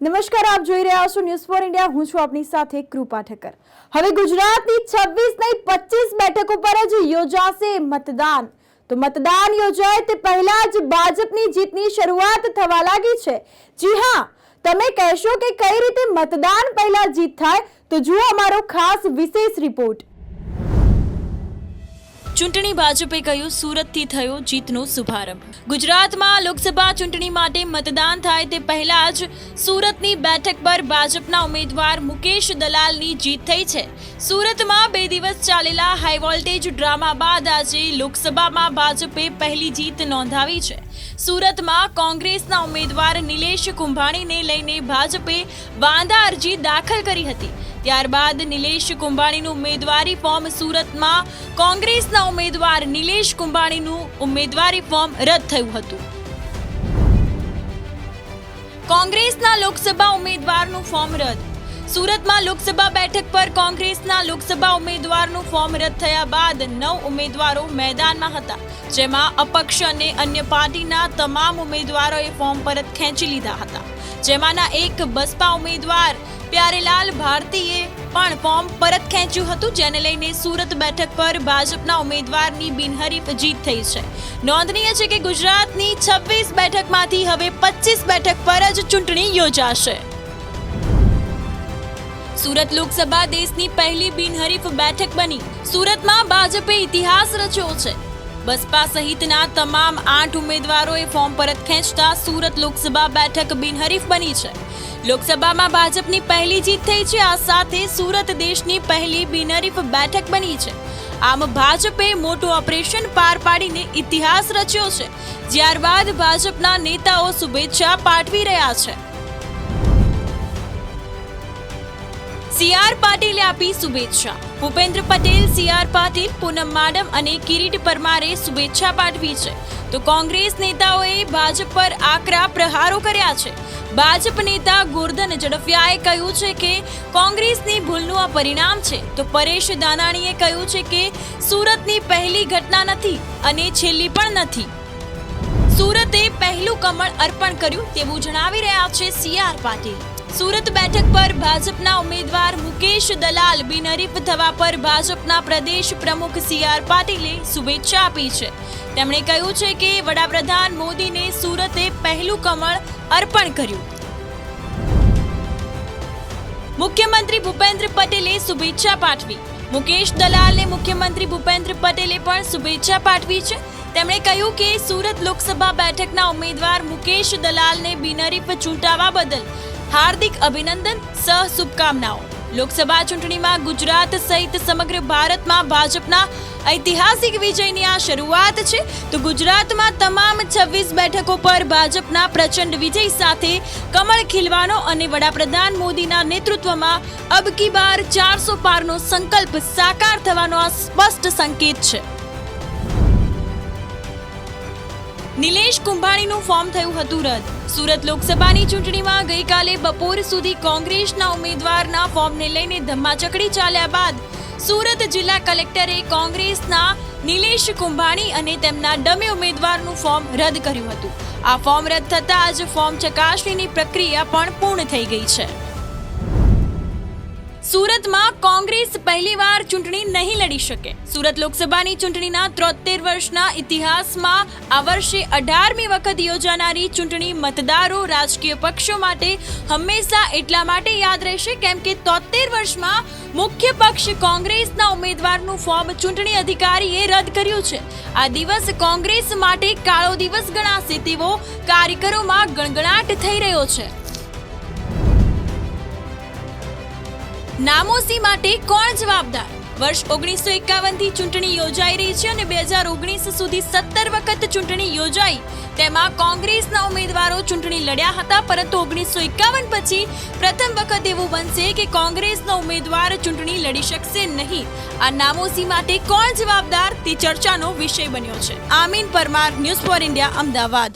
નમસ્કાર, આપ જોઈ રહ્યા છો ન્યૂઝ ફોર ઇન્ડિયા. હું છું આપની સાથે કૃપા ઠક્કર. હવે ગુજરાતની 26 નહીં 25 બેઠકો પર જ યોજાશે મતદાન. તો મતદાન યોજાય તે પહેલા જ ભાજપની જીતની શરૂઆત થવા લાગી છે. જી હા, તમે કહેશો કે કઈ રીતે મતદાન પહેલા જીત થાય, તો જુઓ અમારો ખાસ વિશેષ રિપોર્ટ. ચૂંટણી ભાજપે કહ્યું, સુરતથી થયો જીતનો શુભારંભ. ગુજરાતમાં લોકસભા ચૂંટણી માટે મતદાન થાય તે પહેલા જ સુરતની બેઠક પર ભાજપના ઉમેદવાર મુકેશ દલાલની જીત થઈ છે. સુરતમાં 2 દિવસ ચાલેલા હાઈ વોલ્ટેજ ડ્રામા બાદ આજે લોકસભામાં ભાજપે પહેલી જીત નોંધાવી છે. સુરતમાં કોંગ્રેસના ઉમેદવાર નિલેશ કુંભાણીને લઈને ભાજપે વાંધા અરજી દાખલ કરી હતી. ત્યારબાદ નિલેશ કુંભાણીનું ઉમેદવારી ફોર્મ સુરતમાં કોંગ્રેસના ઉમેદવાર નિલેશ કુંભાણીનું ઉમેદવારી ફોર્મ રદ થયું હતું. કોંગ્રેસના લોકસભા ઉમેદવારનું ફોર્મ રદ. સુરતમાં લોકસભા બેઠક પર કોંગ્રેસના લોકસભા ઉમેદવારનું ફોર્મ રદ થયા બાદ 9 ઉમેદવારો મેદાનમાં હતા, જેમાં અપક્ષ અને અન્ય પાર્ટીના તમામ ઉમેદવારોએ ફોર્મ પરત ખેંચી લીધા હતા. જેમાંના એક બસપા ઉમેદવાર પ્યારેલાલ ભારતીએ પણ ફોર્મ પરત ખેંચ્યું હતું, જેને લઈને સુરત બેઠક પર ભાજપના ઉમેદવારની બિનહરીફ જીત થઈ છે. નોંધનીય છે કે ગુજરાતની 26 બેઠકમાંથી હવે 25 બેઠક પર જ ચૂંટણી યોજાશે. સુરત લોકસભા દેશની પહેલી બિનહરીફ બેઠક બની. સુરતમાં ભાજપે ઇતિહાસ રચ્યો છે. બસપા સહિતના તમામ 8 ઉમેદવારોએ ફોર્મ પરત ખેંચતા સુરત લોકસભા બેઠક બિનહરીફ બની છે. લોકસભામાં ભાજપની પહેલી જીત થઈ છે. આ સાથે સુરત દેશની પહેલી બિનહરીફ બેઠક બની છે. આમ ભાજપે મોટું ઓપરેશન પાર પાડીને ઇતિહાસ રચ્યો છે. ત્યારબાદ ભાજપના નેતાઓ શુભેચ્છા પાઠવી રહ્યા છે. CR પાટીલે આપી શુભેચ્છા. ભૂપેન્દ્ર પટેલ, CR પાટીલ, પૂનમ માડમ અને કિરીટ પરમારે શુભેચ્છા પાઠવી છે. તો કોંગ્રેસ નેતાઓએ ભાજપ પર આકરા પ્રહારો કર્યા છે. ભાજપ નેતા ગોરધન ઝડફિયાએ કહ્યું છે કે કોંગ્રેસની ભૂલનું આ પરિણામ છે. તો પરેશ દાનાણીએ કહ્યું છે કે સુરતની પહેલી ઘટના નથી અને છેલ્લી પણ નથી. સુરતે પહેલું કમળ અર્પણ કર્યું તેવું જણાવી રહ્યા છે CR પાટીલ. સુરત બેઠક પર ભાજપના ઉમેદવાર મુકેશ દલાલ બિનહરીફ થવા પર ભાજપના પ્રદેશ પ્રમુખ CR પાટીલે શુભેચ્છા આપી છે. તેમણે કહ્યું છે કે વડાપ્રધાન મોદીને સુરતે પહેલું કમળ અર્પણ કર્યું. મુખ્યમંત્રી ભૂપેન્દ્ર પટેલે શુભેચ્છા પાઠવી. મુકેશ દલાલને મુખ્યમંત્રી ભૂપેન્દ્ર પટેલે પણ શુભેચ્છા પાઠવી છે. તેમણે કહ્યું કે સુરત લોકસભા બેઠકના ઉમેદવાર મુકેશ દલાલને બિનહરીફ ચૂંટાવા બદલ હાર્દિક અભિનંદન, શુભકામનાઓ. લોકસભા ચૂંટણીમાં ગુજરાત સહિત સમગ્ર ભારતમાં ભાજપના ઐતિહાસિક વિજયની આ શરૂઆત છે. તો ગુજરાતમાં તમામ 26 બેઠકો પર ભાજપના પ્રચંડ વિજય સાથે કમળ ખીલવાનો અને વડાપ્રધાન મોદીના નેતૃત્વમાં અબ કી બાર 400 પારનો સંકલ્પ સાકાર થવાનો આ સ્પષ્ટ સંકેત છે. નિલેશ કુંભાણીનું ફોર્મ થયું હતું રદ. સુરત લોકસભાની ચૂંટણીમાં ગઈકાલે બપોર સુધી કોંગ્રેસના ઉમેદવારના ફોર્મને લઈને ધમ્માચકડી ચાલ્યા બાદ સુરત જિલ્લા કલેક્ટરે કોંગ્રેસના નિલેશ કુંભાણી અને તેમના ડમી ઉમેદવારનું ફોર્મ રદ કર્યું હતું. આ ફોર્મ રદ થતાં જ ફોર્મ ચકાસણીની પ્રક્રિયા પણ પૂર્ણ થઈ ગઈ છે. સુરતમાં કોંગ્રેસ પહેલીવાર ચૂંટણી નહીં લડી શકે. સુરત લોકસભાની ચૂંટણીના 73 વર્ષના ઇતિહાસમાં આ વર્ષે 18મી વખત યોજાનારી ચૂંટણી મતદારો, રાજકીય પક્ષો માટે હંમેશા એટલા માટે યાદ રહેશે કેમ કે 73 વર્ષમાં મુખ્ય પક્ષ કોંગ્રેસના ઉમેદવારનું ફોર્મ ચૂંટણી અધિકારીએ રદ કર્યું છે. આ દિવસ કોંગ્રેસ માટે કાળો દિવસ ગણાશે તેવો કાર્યકરોમાં ગણગણાટ થઈ રહ્યો છે. નામોસી માટે કોણ જવાબદાર? વર્ષ 1951થી ચૂંટણી યોજાઈ રહી છે અને 2019 સુધી 17 વખત ચૂંટણી યોજાઈ. તેમાં કોંગ્રેસના ઉમેદવારો ચૂંટણી લડ્યા હતા, પરંતુ 1951 પછી પ્રથમ વખત એવું બનશે કે કોંગ્રેસનો ઉમેદવાર ચૂંટણી લડી શકશે નહીં. આ નામોસી માટે કોણ જવાબદાર તે ચર્ચાનો વિષય બન્યો છે. Amin Parmar, news for India, Ahmedabad.